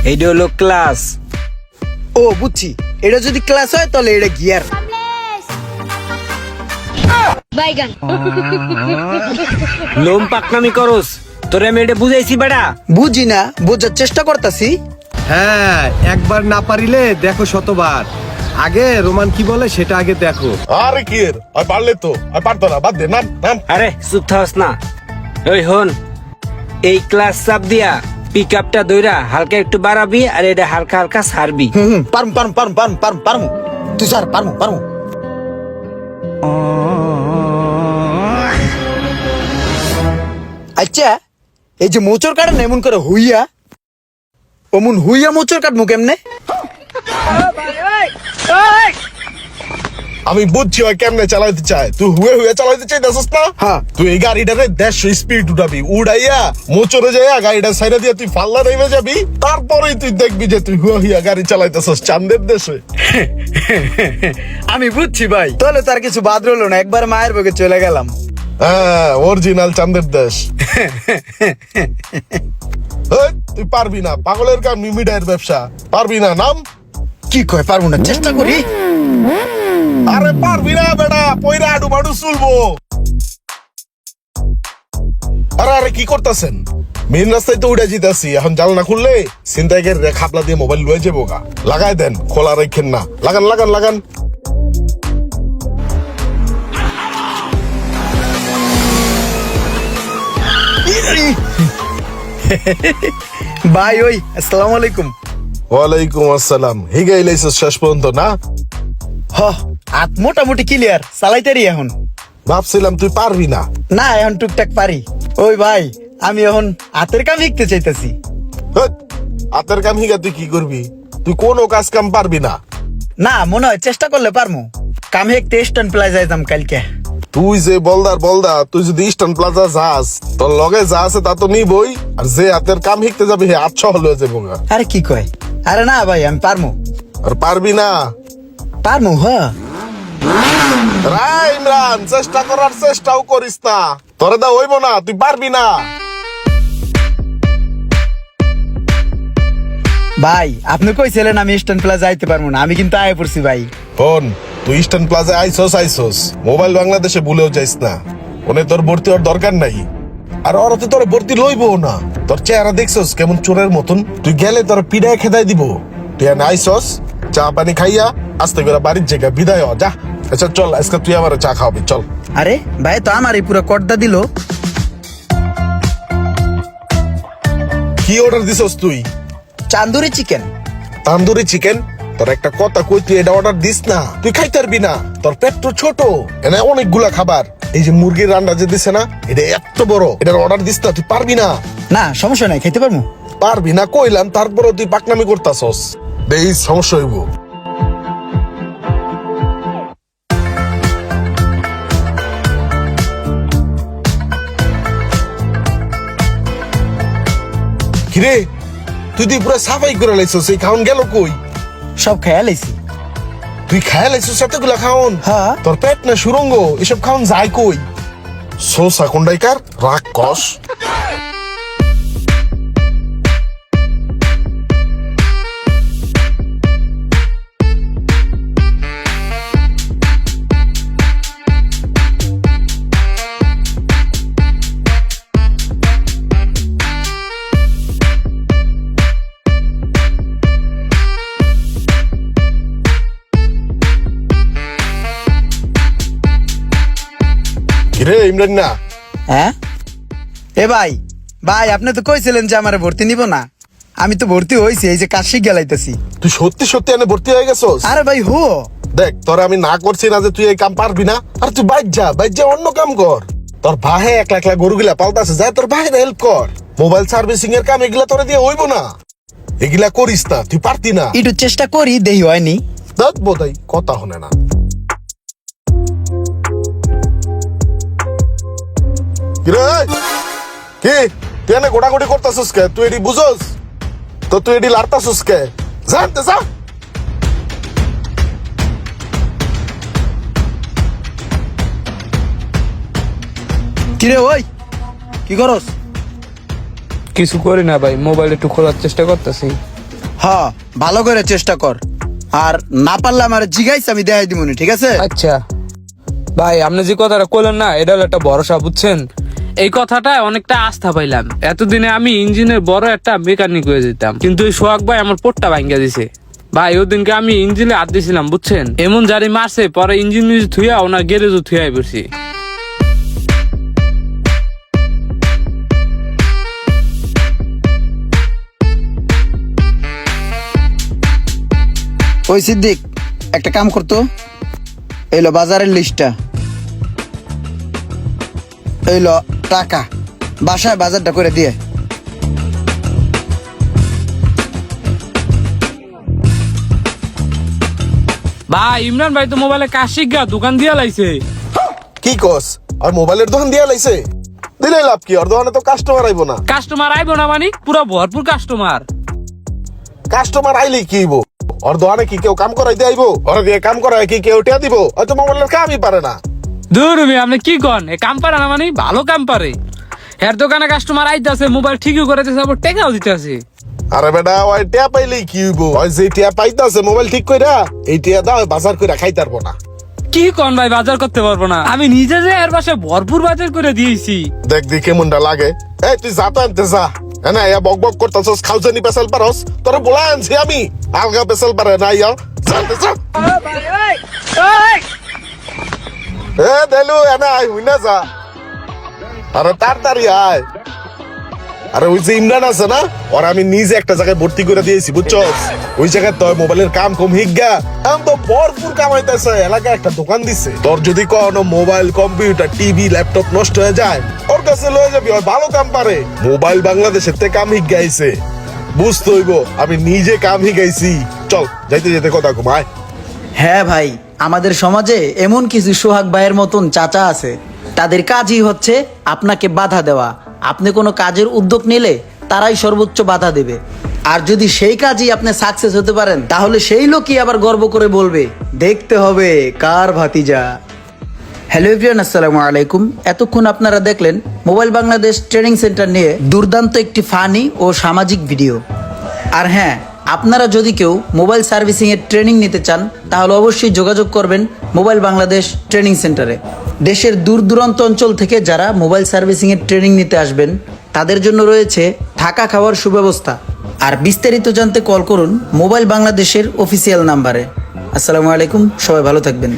এইটা হলো ক্লাস। ও বুঝছি, এটা যদি ক্লাস হয় তাহলে এটা গিয়ার। বাইগান লোম পাকনামি করস, তোরে আমি এটা বুঝাইছি বেটা। বুঝি না, বোঝার চেষ্টা করতাছি। হ্যাঁ, একবার না পারিলে দেখো শতবার। আগে রোমান কি বলে সেটা আগে দেখো। আরে কি এর আর পারলে তো আর পারতো না, বাদ দে, নাম নাম। আরে চুপ থাকস না। ওই হন, এই ক্লাস চাপ দিয়া পিক আপটা দইরা হালকা একটু বাড়াবি আর এটা হালকা হালকা ছাড়বি। পারমু পারমু পারমু পারমু পারমু পারমু তুই স্যার পারমু পারমু। আচ্ছা, এই যে মোচর কাটেন এমন করে হুইয়া, অমন হুইয়া মোচর কাটমু কেমনে? আমি বুঝছি ওই কেমনে চালাইতে চায়, তুই হুয়ে হুয়ে চালাইতে চাইতেছিস না? হ্যাঁ। তুই এই গাড়িটারে 150 স্পিড উঠাবি, উড়াইয়া মোচরে যাইয়া গাড়িটা সাইডে দিয়ে তুই ফাল্লা নেমে যাবি, তারপরেই তুই দেখবি যে তুই হুয়া হুয়া গাড়ি চালাইতেছিস চাঁদের দেশে। আমি বুঝছি ভাই, তাহলে তার কিছু বাদ রইলো না, একবার মায়ের বকে চলে গেলাম। হ্যাঁ, অরিজিনাল চাঁদের দেশ। এই, তুই পারবি না, পাগলের কাম মিমিডায়ের ব্যবসা, পারবি না। নাম কি কয় পারবো না, চেষ্টা করি। আরে পারবি না বেটা, পয়রা আডু বাডু চুলবো। আরে আরে কি করতেছেন? মেন রাস্তায় তো উড়ে জিতাছি, এখন জানলা খুললে ছিনতাইকের খাপলা দিয়ে মোবাইল লয়ে যাবো গা। লাগাই দেন, খোলা রাখেন না। লাগান লাগান লাগান। ভাই ওই আসসালামু আলাইকুম। ওয়ালাইকুম আসসালাম। হিগে ইলাইছিস শেষ পর্যন্ত না? হ, হাত মোটামুটি ক্লিয়ার, চালাইতারি এখন। ভাবছিলাম তুই পারবি না। না, এখন টুকটাক পারি। ওই ভাই, আমি এখন হাতের কাম শিখতে চাইতেছি। হেৎ, হাতের কাম হিগা তুই কি করবি? তুই কোনো কাজ কাম পারবি না। না, মনে হয় চেষ্টা করলে পারমু। কাম হেকতে স্ট্যান্ড প্লাজা যাইতাম কালকে। তুই যে বলদার বলদা, তুই যদি ইস্টার্ন প্লাজা যাস, তোর লগে যা আছে তা তো নিবই, আর যে হাতের কাম শিখতে যাবি হে 800 হলে যাবো গা। আরে কি কয়? আরে না ভাই, আমি পারমু আর পারবি না? পারমু। হ, রাই ইমরান, চেষ্টা করার চেষ্টাও করিস না, তোরে দা হইব না, তুই পারবি না। ভাই আপনি কইছিলেন আমি স্ট্যান্ড প্লাজা যাইতে পারবো না, আমি কিন্তু আয় পড়ছি ভাই। ফোন, তুই ইস্টার্ন প্লাজা আইসোস, মোবাইল বাংলাদেশে ভুলেও যাইস না। ওনে তোর ভর্তি হওয়ার দরকার নাই, আর ওরা তো তোর ভর্তি লইবো না। তোর চেহারা দেখছস কেমন চোরের মতন, তুই গেলে তোর পিড়ায় খেদাই দিব। তুই এনে আইসস, চা পানি খাইয়া আস্তে করে বাড়ির জায়গা বিদায় হ, যা। আচ্ছা চল, আজকে তুই আমার চা খাওয়াবি, চল। আরে ভাই তো আমারই পুরো কর্দা দিল। কি অর্ডার দিছস তুই? চান্দুরি চিকেন। তান্দুরি চিকেন? তোর একটা কথা কই, তুই এটা অর্ডার দিস না, তুই খাইতে পারবি না, তোর পেট তো ছোট। এনে অনেকগুলা খাবার, এই যে মুরগির রান্না যে দিছে না, এটা এত বড়, এটার অর্ডার দিস না, তুই পারবি না। না সমস্যা নাই, খাইতে পারবো। পারবি না কইলাম, তারপরও তুই পাকনামি করতাছস, এই সমস্যা হইব। কিরে, তুই তুই পুরো সাফাই করে লাইছস, এই খাওন গেল কই? সব খেয়াল আইছি। তুই খায় লাইছস এতগুলা খাওন? হ্যাঁ। তোর পেট না সুরঙ্গ, এসব খাওন যায় কই? সোসা কোন্ডাইকার রাগ কস। কিরে ইমরান না? হ্যাঁ এ ভাই, ভাই আপনি তো কইছিলেন যে আমার ভর্তি নিব না, আমি তো ভর্তি হইছি, এই যে কাজ শিখ গেলাইতেছি। তুই সত্যি সত্যি এনে ভর্তি হয়ে গেছস? আরে ভাই হো, দেখ তোর আমি না করছি না যে তুই এই কাম পারবি না, আর তুই বাইর যা অন্য কাম কর। তোর ভাই একলা একলা গরুগুলা পালতাছে, যা তোর ভাইয়ের হেল্প কর। মোবাইল সার্ভিসিং এর কাম এগুলা তোরে দিয়ে হইব না, এগুলা করিস না, তুই পারতি না। একটু চেষ্টা করি, দেহি হয়নি। দেখ বোধাই কথা হনে না। কিরে কি তুই এনে গোটাগুটি করতাছিস কে? তুই এটি বুঝোস তো? তুই এটি লাড়তাছিস কে? জানতে যা। কিরে ওই কি করস? কিছু করি না ভাই, মোবাইল একটু খোলার চেষ্টা করতেছি। হ ভালো করে চেষ্টা কর, আর না পারলে আমার জিগাইস আমি দেখাই দিবনি, ঠিক আছে? আচ্ছা ভাই, আপনি যে কথাটা কইলেন না, এটা হলো একটা ভরসা, বুঝছেন? এই কথাটায় অনেকটা আস্থা পাইলাম। এতদিনে আমি ইঞ্জিনের বড় একটা মেকানিক হয়ে যেতাম, কিন্তু এই সোহাগ ভাই আমার পোটটা ভাঙ্গা দিছে। ভাই ওদিনকে আমি ইঞ্জিনে হাত দিছিলাম, বুঝছেন? এমন জারি মারছে, পরে ইঞ্জিন থুয়া ওনার গ্যারেজও থুয়াই বসি। ওই সিদ্দিক, একটা কাম করতো, এলো বাজারের লিস্টটা, এলো টাকা, বাসায় বাজারটা করে দিয়ে। ভাই ইমরান ভাই তো মোবাইলে কাজ শিখা দোকান দিয়া লাইছে। কি কস? আর মোবাইলের দোকান দিয়া লাইছে? দিলে লাভ কি? আর দোকানে তো কাস্টমার আইবো না। কাস্টমার আইবো না মানে পুরো ভরপুর কাস্টমার। কাস্টমার আইলে কি হইব? আর দোকানে কি কেউ কাম করাইতে আইবো? ওরা দিয়ে কাম করায় কি কেউ টিয়া দিব? হয়তো মোবাইলের কামই পারে না। দূর আপনি কি কন? এ কাম পারে না মানে? ভালো কাম পারে। এর দোকানে কাস্টমার আইতাছে, মোবাইল ঠিকই করে দিতেছে, আবার টাকাও দিতেছে। আরে বেটা, ওই টিয়া পাইলেই কি হইব? ওই যে টিয়া পাইতাছে মোবাইল ঠিক কইরা, এই টিয়া দাও বাজার কইরা খাইতে পারবো না। কি কন ভাই, বাজার করতে পারবো না? আমি নিজে যে এর পাশে ভরপুর বাজার করে দিয়েছি। দেখ দি কেমনটা লাগে। এই তুই যা তো আনতে যা। না ইয়া বক বক করতাছস, খাউজানি পেছাল পারস, তোরা বলা আনছি আমি। আলগা পেছাল পারে না ইয়া। জানতে যা। এ দেলু এনা আই হুইনা যা। আরে তাড়াতাড়ি আয়। আরে ওই যে ইমরান আছে না, ওর আমি নিজে একটা জায়গায় ভর্তি করে দিয়েছি, বুঝছস? ওই জায়গায় তো মোবাইলের কাম কম হিগা, এখন তো ভরপুর কামাইতেছে। এলাকায় একটা দোকান দিছে। তোর যদি কোনো মোবাইল, কম্পিউটার, টিভি, ল্যাপটপ নষ্ট হয়ে যায়, ওর কাছে লয়ে যাবি, ওর ভালো কাম পারে। মোবাইল বাংলাদেশের থেকে কাম হিগাইছে, বুঝতে হইব। আমি নিজে কাম হিগাইছি। চল যাইতে যেতে কথা ঘুমায়। হ্যাঁ ভাই, আমাদের সমাজে এমন কিছু সোহাগ ভাইয়ের মতন চাচা আছে, তাদের কাজই হচ্ছে আপনাকে বাধা দেওয়া। আপনি কোনো কাজের উদ্যোগ নিলে তারাই সর্বোচ্চ বাধা দেবে, আর যদি সেই কাজই আপনি সাকসেস হতে পারেন, তাহলে সেই লোকই আবার গর্ব করে বলবে, দেখতে হবে কার ভাতিজা। হ্যালো এভরিওয়ান, আসসালামু আলাইকুম। এতক্ষণ আপনারা দেখলেন মোবাইল বাংলাদেশ ট্রেনিং সেন্টার নিয়ে দুর্দান্ত একটি ফানি ও সামাজিক ভিডিও। আর হ্যাঁ, আপনারা যদি কেউ মোবাইল সার্ভিসিংয়ের ট্রেনিং নিতে চান, তাহলে অবশ্যই যোগাযোগ করবেন মোবাইল বাংলাদেশ ট্রেনিং সেন্টারে। দেশের দূর দূরান্ত অঞ্চল থেকে যারা মোবাইল সার্ভিসিংয়ের ট্রেনিং নিতে আসবেন, তাদের জন্য রয়েছে থাকা খাওয়ার সুব্যবস্থা। আর বিস্তারিত জানতে কল করুন মোবাইল বাংলাদেশের অফিসিয়াল নাম্বারে। আসসালামু আলাইকুম, সবাই ভালো থাকবেন।